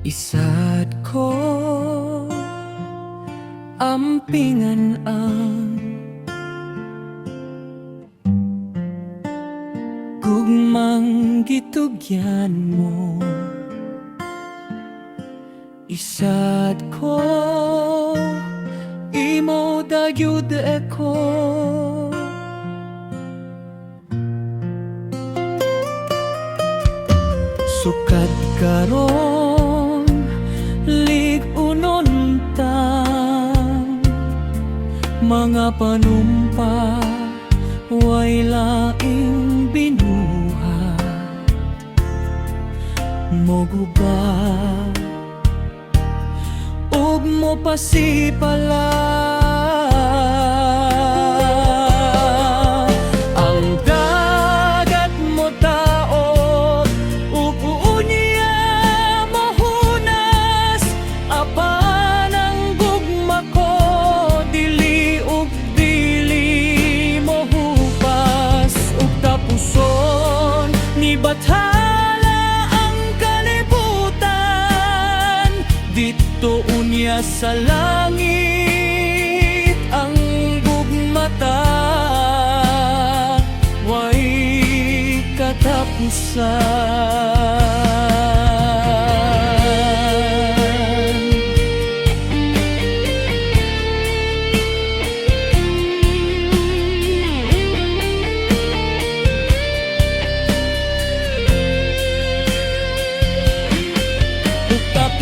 Isa't ko ampingan ang gugmang gitugyan mo. Isa't ko imo dayud ko. Sukat karon lig-unon tang mga panumpa way laing binuhat mo gubat ug mo pasipala. Bathala ang kalibutan, dito unya sa langit ang gugmata, way katapusan.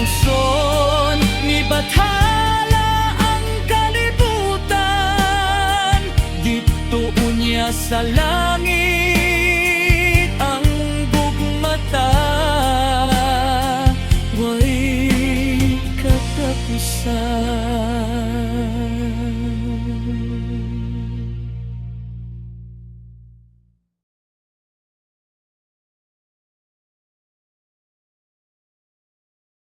Puson ni bathala ang kalibutan, dito unya sa langit